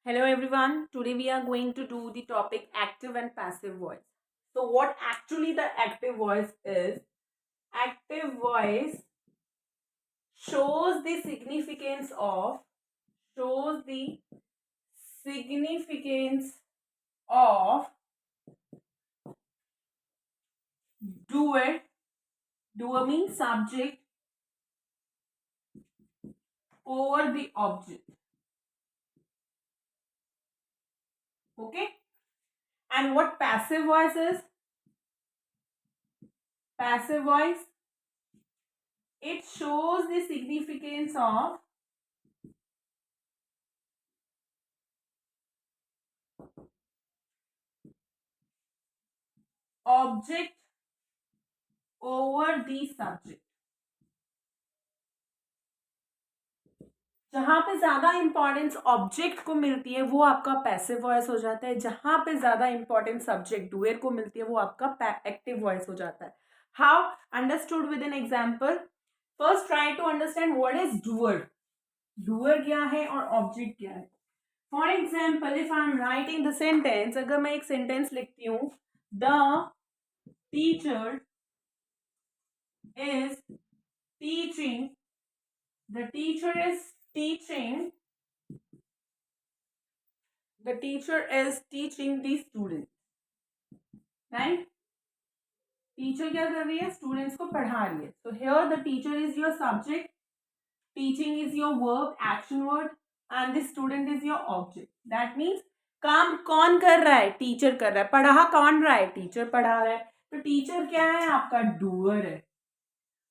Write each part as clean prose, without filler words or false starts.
Hello everyone. Today we are going to do the topic active and passive voice. So what actually the active voice is? Active voice shows the significance of significance of doer. Doer means subject over the object. Okay? And what passive voice is? Passive voice, it shows the significance of object over the subject. जहां पे ज्यादा importance object को मिलती है वो आपका passive voice हो जाता है, जहां पे ज्यादा इंपॉर्टेंस सब्जेक्ट डूअर को मिलती है वो आपका एक्टिव वॉइस हो जाता है. How understood with an example. First try to understand what is doer. Doer क्या है और ऑब्जेक्ट क्या है. For example, if I am writing the sentence, अगर मैं एक सेंटेंस लिखती हूँ, the teacher is teaching, the teacher is teaching the teacher is teaching the student, right? Teacher क्या कर रही है, स्टूडेंट्स को पढ़ा रही है. so here the teacher is your subject, teaching is your verb, action word, and the student is your object. that means काम कौन कर रहा है, टीचर कर रहा है. पढ़ा कौन रहा है, टीचर पढ़ा रहा है. तो टीचर क्या है, आपका डूअर है.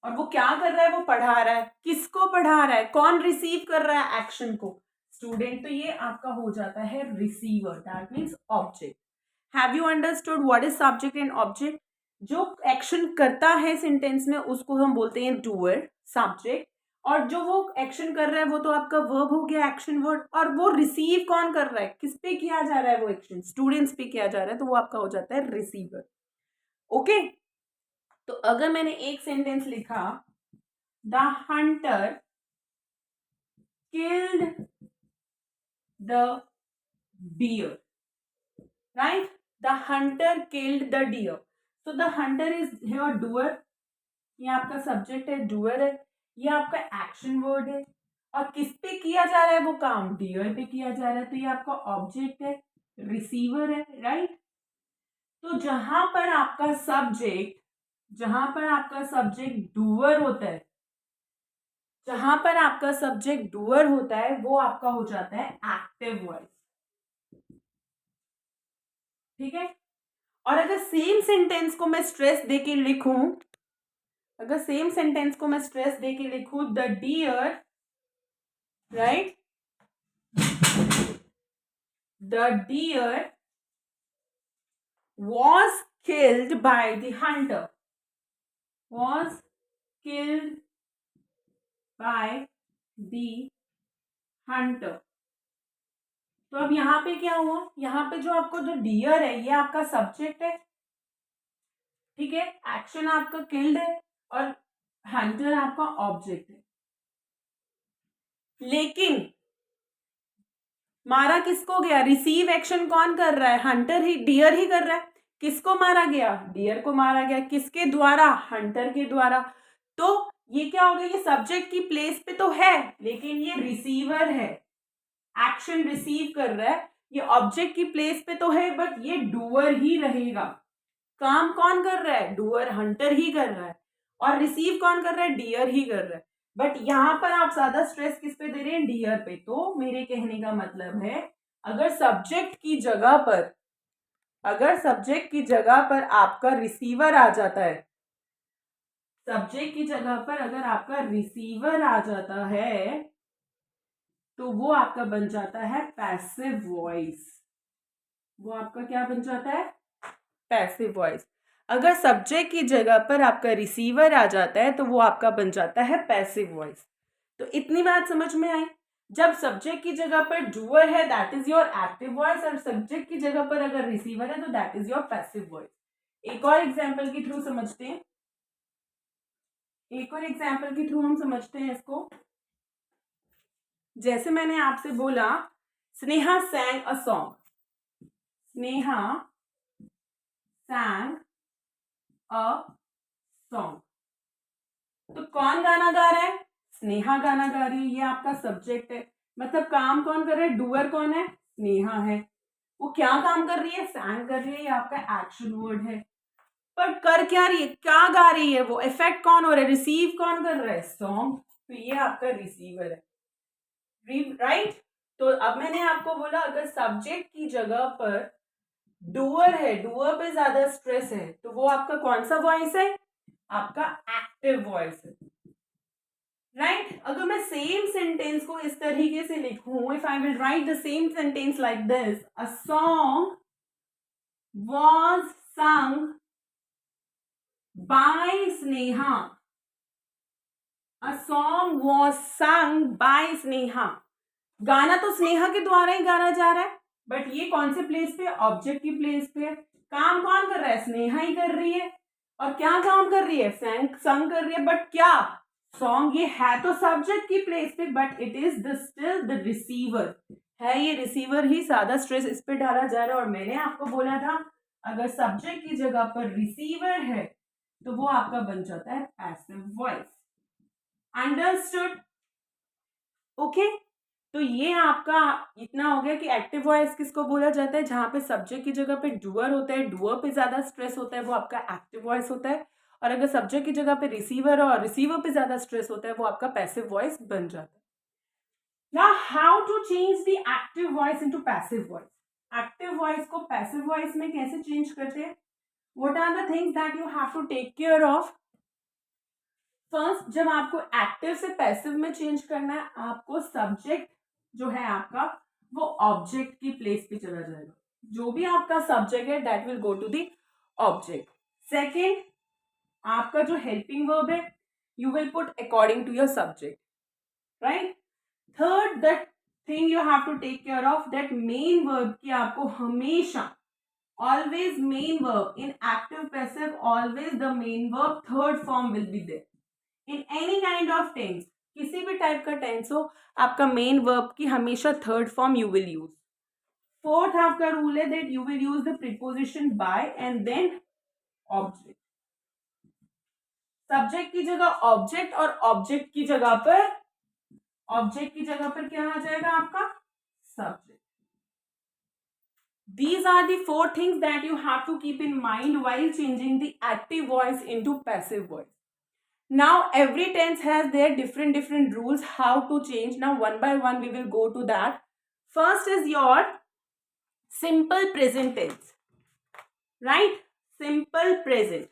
और वो क्या कर रहा है, वो पढ़ा रहा है. किसको पढ़ा रहा है, कौन रिसीव कर रहा है एक्शन को, स्टूडेंट. तो ये आपका हो जाता है receiver. That means object. Have you understood what is subject and object. जो एक्शन करता है सेंटेंस में उसको हम बोलते हैं डूअर, सब्जेक्ट. और जो वो एक्शन कर रहा है वो तो आपका वर्ब हो गया, एक्शन वर्ड. और वो रिसीव कौन कर रहा है, किस पे किया जा रहा है वो एक्शन, स्टूडेंट्स पे किया जा रहा है, तो वो आपका हो जाता है रिसीवर. ओके. तो अगर मैंने एक सेंटेंस लिखा, the hunter killed the deer, right. The hunter killed the deer. तो the hunter is here doer. ये आपका सब्जेक्ट है, डूअर है. ये आपका एक्शन वर्ड है. और किस पे किया जा रहा है वो काम, डियर पे किया जा रहा है. तो ये आपका ऑब्जेक्ट है, रिसीवर है, राइट. तो जहां पर आपका सब्जेक्ट डूअर होता है, जहां पर आपका सब्जेक्ट डूअर होता है वो आपका हो जाता है एक्टिव वॉइस. ठीक है. और अगर सेम सेंटेंस को मैं स्ट्रेस देके लिखूं, the deer, right, the deer was killed by the hunter, was killed by the hunter. तो अब यहाँ पे क्या हुआ, यहाँ पे जो आपको जो डियर है ये आपका सब्जेक्ट है, ठीक है. एक्शन आपका किल्ड है और हंटर आपका ऑब्जेक्ट है. लेकिन मारा किसको गया, रिसीव एक्शन कौन कर रहा है, हंटर ही, डियर ही कर रहा है. किसको मारा गया, डियर को मारा गया. किसके द्वारा, हंटर के द्वारा. तो ये क्या हो गया, ये सब्जेक्ट की प्लेस पे तो है लेकिन ये रिसीवर है, एक्शन रिसीव कर रहा है. ये ऑब्जेक्ट की प्लेस पे तो है बट ये डूअर ही रहेगा. काम कौन कर रहा है, डूअर, हंटर ही कर रहा है. और रिसीव कौन कर रहा है, डियर ही कर रहा है. बट यहां पर आप ज्यादा स्ट्रेस किस पे दे रहे हैं, डियर पे. तो मेरे कहने का मतलब है, अगर सब्जेक्ट की जगह पर आपका रिसीवर आ जाता है, सब्जेक्ट की जगह पर अगर आपका रिसीवर आ जाता है तो वो आपका बन जाता है पैसिव वॉइस. वो आपका क्या बन जाता है, पैसिव वॉइस. अगर सब्जेक्ट की जगह पर आपका रिसीवर आ जाता है तो वो आपका बन जाता है पैसिव वॉइस. तो इतनी बात समझ में आई. जब सब्जेक्ट की जगह पर डूअर है that is your active voice, और सब्जेक्ट की जगह पर अगर रिसीवर है तो that is your passive voice. एक और एग्जाम्पल के थ्रू समझते हैं, हम समझते हैं इसको. जैसे मैंने आपसे बोला Sneha sang a song. Sneha sang a song. तो कौन गाना गा रहा है? स्नेहा गाना गा रही है. ये आपका सब्जेक्ट है. मतलब काम कौन कर रहा है? डूअर कौन है? स्नेहा है. वो क्या काम कर रही है? सैंग कर रही है. ये आपका एक्शन वर्ड है. पर कर क्या रही है? क्या गा रही है? वो इफेक्ट कौन हो रहा है? रिसीव कौन कर रहा है? सॉन्ग. तो ये आपका रिसीवर है. राइट. तो अब मैंने आपको बोला अगर सब्जेक्ट की जगह पर डूअर है, डूअर पे ज्यादा स्ट्रेस है, तो वो आपका कौन सा वॉइस है? आपका एक्टिव वॉइस है. राइट. अगर मैं सेम सेंटेंस को इस तरीके से लिखूं, if I will write the same sentence like this, a song was sung by Sneha. A song was sung by Sneha. गाना तो स्नेहा के द्वारा ही गाना जा रहा है, बट ये कौन से प्लेस पे? ऑब्जेक्ट की प्लेस पे. काम कौन कर रहा है? स्नेहा ही कर रही है. और क्या काम कर रही है? संग कर रही है. बट क्या? सॉन्ग. ये है तो सब्जेक्ट की प्लेस पे, but it is the still the receiver है. ये रिसीवर ही ज्यादा स्ट्रेस इस पे डाला जा रहा है. और मैंने आपको बोला था अगर सब्जेक्ट की जगह पर रिसीवर है तो वो आपका बन जाता है पैसिव वॉइस. अंडरस्टूड? ओके. तो ये आपका इतना हो गया कि एक्टिव वॉइस किसको बोला जाता है? जहां पे सब्जेक्ट की जगह पे डूअर होता है, डूअर पे ज्यादा स्ट्रेस होता है, वो आपका एक्टिव वॉइस होता है. और अगर सब्जेक्ट की जगह पे रिसीवर और रिसीवर पे ज्यादा स्ट्रेस होता है, वो आपका पैसिव वॉइस बन जाता है. Now how to change the active voice into passive voice. Active voice को पैसिव वॉइस में कैसे चेंज करते हैं? What are the things that you have to take care of? First, जब आपको एक्टिव से पैसिव में चेंज करना है, आपको सब्जेक्ट जो है आपका वो ऑब्जेक्ट की प्लेस पे चला जाएगा. जो भी आपका सब्जेक्ट है that will go to the object. Second, आपका जो हेल्पिंग वर्ब है you will put according to your subject. Right. Third, that thing you have to take care of that main verb की आपको हमेशा always main verb in active passive always the main verb third form will be there in any kind of tense. किसी भी type का tense हो, आपका main verb की हमेशा third form you will use. Fourth आपका रूल है that you will use the preposition by and then object. Subject की जगह ऑब्जेक्ट और ऑब्जेक्ट की जगह पर क्या आ जाएगा आपका? Subject. These are the four things that you have to keep in mind while changing the active voice into passive voice. Now every tense has their different rules how to change. Now one by one we will go to that. First is your simple present tense. Right? Simple present.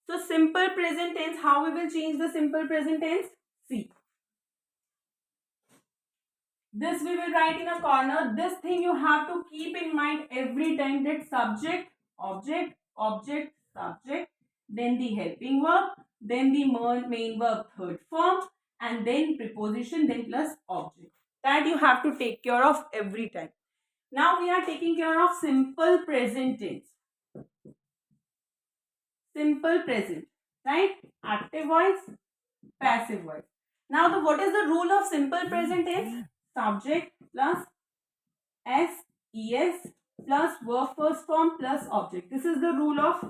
So simple present tense, how we will change the simple present tense? See. This we will write in a corner. This thing you have to keep in mind every time, that subject, object, object, subject, then the helping verb, then the main verb third form, and then preposition, then plus object. That you have to take care of every time. Now we are taking care of simple present tense. Simple present, right? Active voice, passive voice. Now what is the rule of simple present tense? Subject plus es plus verb first form plus object. This is the rule of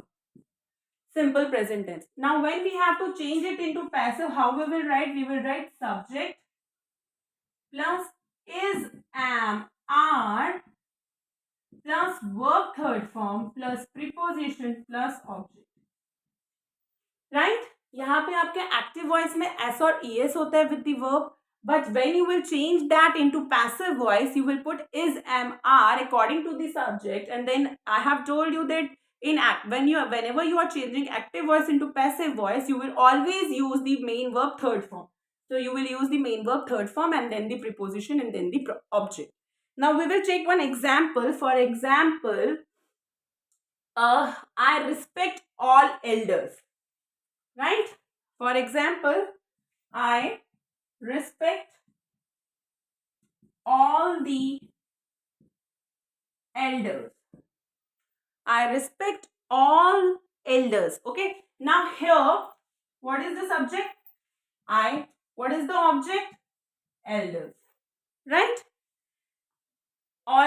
simple present tense. Now when we have to change it into passive, how we will write? We will write subject plus is, am, are plus verb third form plus preposition plus object. Right? यहाँ पे आपके active voice में S और es होता है with the verb. But when you will change that into passive voice, you will put is, am, are according to the subject. And then I have told you that whenever you are changing active voice into passive voice, you will always use the main verb third form. So you will use the main verb third form and then the preposition and then the object. Now we will take one example. For example, I respect all elders. Right? For example, I respect all the elders. I respect all elders. Okay. Now here, what is the subject? I. What is the object? Elders. Right?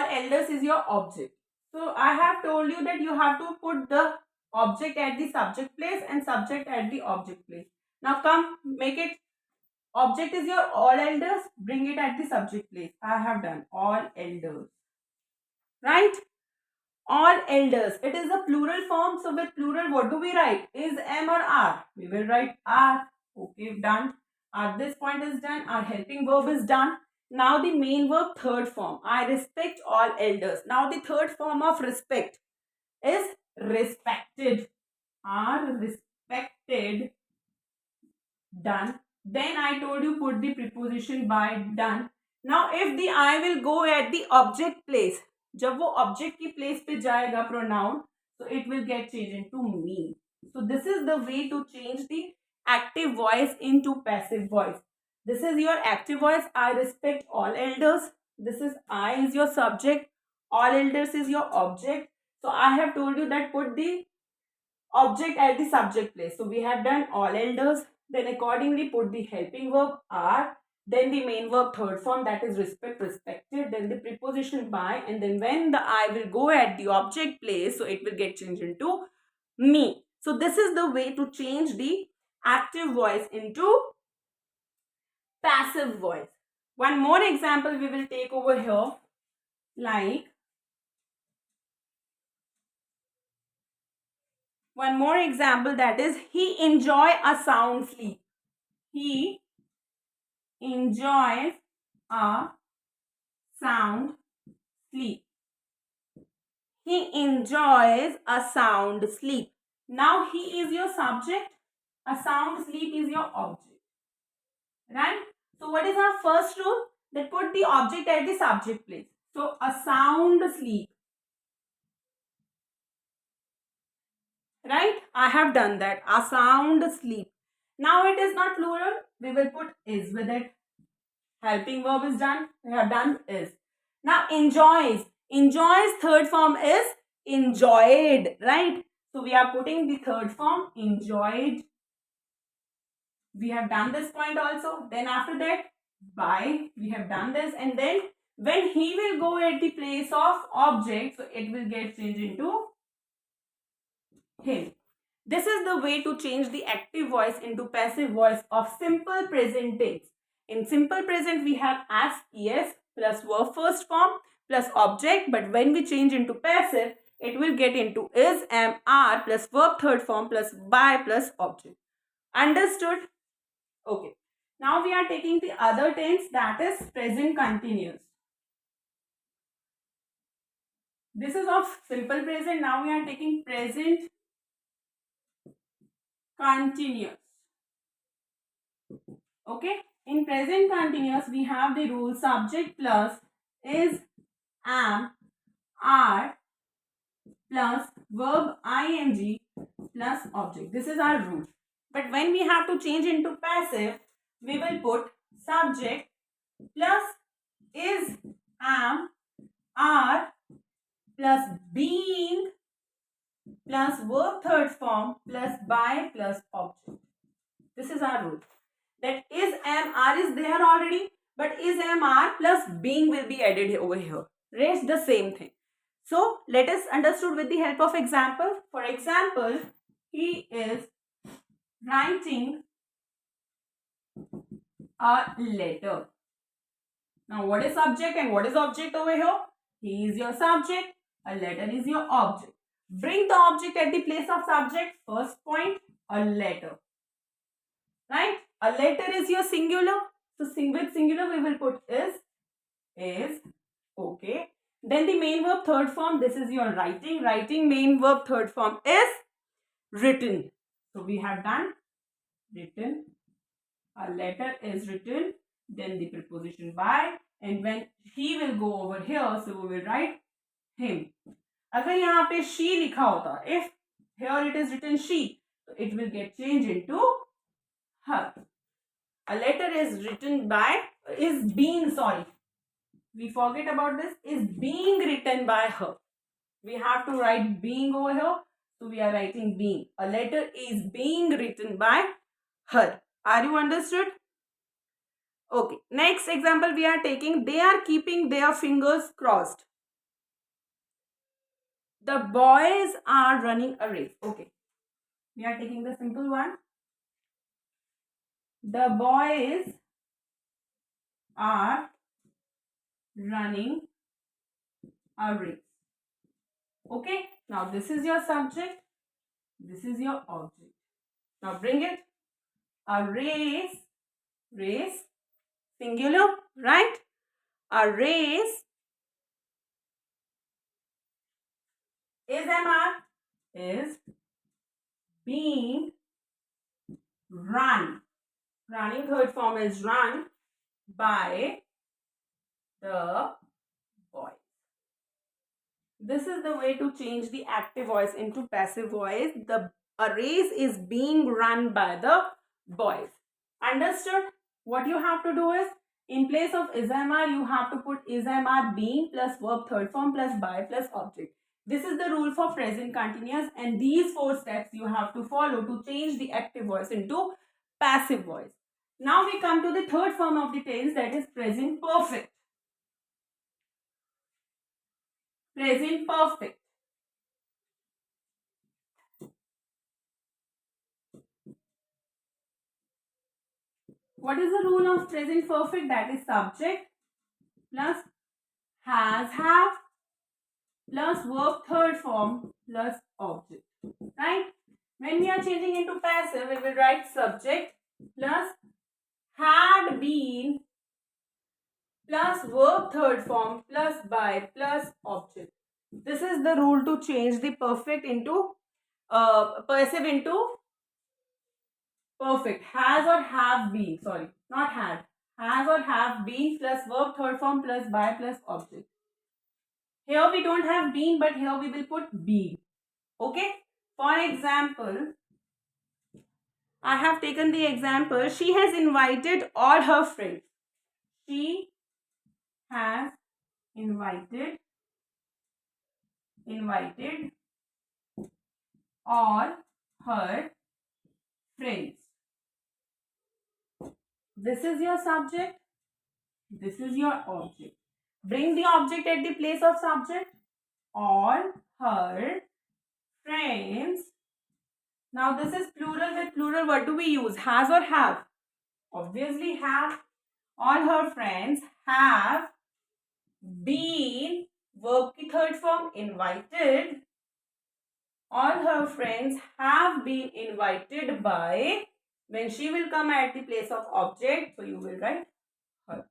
elders is your object. So I have told you that you have to put the object at the subject place and subject at the object place. Now come, make it, object is your all elders, bring it at the subject place. I have done all elders, right? All elders. It is a plural form. So with plural, what do we write? Is M or R? We will write R. Okay, done. At this point is done. Our helping verb is done. Now the main verb, third form. I respect all elders. Now the third form of respect is respected. Are respected. Done. Then I told you put the preposition by. Done. Now if the I will go at the object place, जब वो object की place पे जाएगा pronoun, so it will get changed into me. So this is the way to change the active voice into passive voice. This is your active voice. I respect all elders. This is I is your subject. All elders is your object. So I have told you that put the object at the subject place. So we have done all elders. Then accordingly put the helping verb are. Then the main verb third form, that is respect, respected. Then the preposition by, and then when the I will go at the object place, so it will get changed into me. So this is the way to change the active voice into passive voice. One more example we will take over here, like one more example, that is he enjoy a sound sleep. He enjoys a sound sleep. He enjoys a sound sleep. Now he is your subject. A sound sleep is your object. Right? So what is our first rule? That put the object at the subject place. So a sound sleep. Right? I have done that. A sound sleep. Now it is not plural. We will put is with it. Helping verb is done. We have done is. Now enjoys. Enjoys third form is enjoyed. Right? So we are putting the third form enjoyed. We have done this point also. Then after that by. We have done this. And then when he will go at the place of object, so it will get changed into him. This is the way to change the active voice into passive voice of simple present tense. In simple present, we have as, es plus verb first form plus object. But when we change into passive, it will get into is, am, are plus verb third form plus by plus object. Understood? Okay. Now we are taking the other tense, that is present continuous. This is of simple present. Now we are taking present continuous. Okay. In present continuous, we have the rule subject plus is, am, are plus verb ing plus object. This is our rule. But when we have to change into passive, we will put subject plus is, am, are plus being plus verb third form plus by plus object. This is our rule. That is, am, are is there already, but is, am, are plus being will be added over here. Rest the same thing. So let us understood with the help of example. For example, he is writing a letter. Now what is subject and what is object over here? He is your subject. A letter is your object. Bring the object at the place of subject. First point, a letter. Right? A letter is your singular. So with singular we will put is. Okay. Then the main verb third form. This is your writing. Writing main verb third form is written. So we have done written. A letter is written. Then the preposition by. And when he will go over here, so we will write him. अगर यहाँ पे she लिखा होता, if here it is written she, so it will get changed into her. A letter is written by, is being, sorry, we forget about this, is being written by her. We have to write being over here, so we are writing being. A letter is being written by her. Are you understood? Okay. Next example we are taking, they are keeping their fingers crossed. The boys are running a race. Okay, we are taking the simple one. The boys are running a race. Okay, now this is your subject, this is your object. Now bring it. A race, race, singular, right? A race is MR, is being run. Running third form is run by the boys. This is the way to change the active voice into passive voice. A race is being run by the boys. Understood? What you have to do is, in place of is MR, you have to put is MR being plus verb third form plus by plus object. This is the rule for present continuous, and these 4 steps you have to follow to change the active voice into passive voice. Now we come to the third form of the tense, that is present perfect. Present perfect. What is the rule of present perfect? That is subject plus has, have plus verb third form plus object. Right? When we are changing into passive, we will write subject plus had been plus verb third form plus by plus object. This is the rule to change the perfect into passive into perfect. Has or have been, sorry, not had. Has or have been plus verb third form plus by plus object. Here we don't have been, but here we will put be. Okay. For example, I have taken the example. She has invited all her friends. She has invited all her friends. This is your subject. This is your object. Bring the object at the place of subject. All her friends. Now this is plural. With plural, what do we use? Has or have? Obviously have. All her friends have been, verb ki third form, invited. All her friends have been invited by, when she will come at the place of object, so you will write her.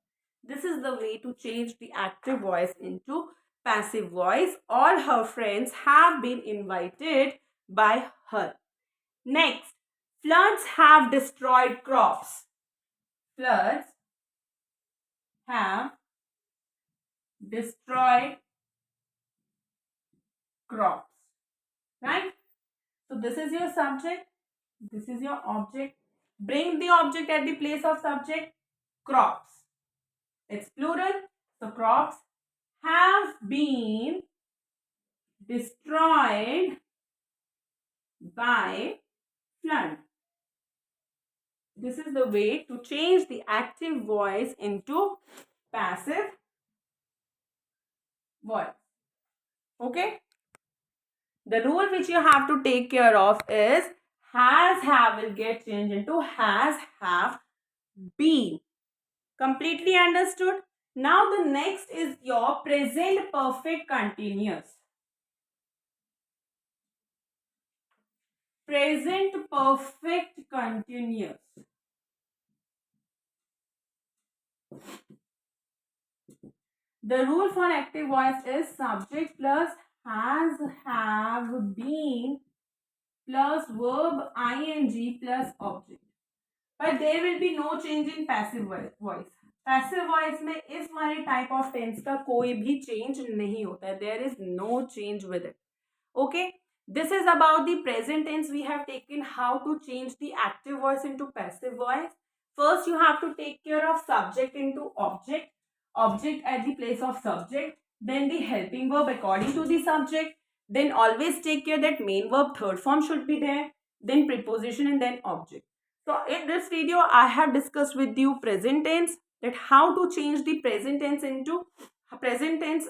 This is the way to change the active voice into passive voice. All her friends have been invited by her. Next, floods have destroyed crops. Floods have destroyed crops. Right? So this is your subject. This is your object. Bring the object at the place of subject. Crops. It's plural. So crops have been destroyed by flood. This is the way to change the active voice into passive voice. Okay? The rule which you have to take care of is has, have will get changed into has, have, been. Completely understood? Now the next is your present perfect continuous. Present perfect continuous. The rule for active voice is subject plus has, have, been plus verb ing plus object. But there will be no change in passive voice. Passive voice में इस वाले type of tense का कोई भी change नहीं होता है. There is no change with it. Okay. This is about the present tense. We have taken how to change the active voice into passive voice. First, you have to take care of subject into object. Object at the place of subject. Then the helping verb according to the subject. Then always take care that main verb third form should be there. Then preposition and then object. So in this video, I have discussed with you present tense, that how to change the present tense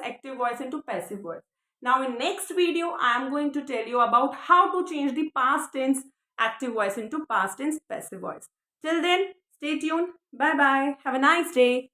active voice into passive voice. Now in next video, I am going to tell you about how to change the past tense active voice into past tense passive voice. Till then, stay tuned. Bye bye. Have a nice day.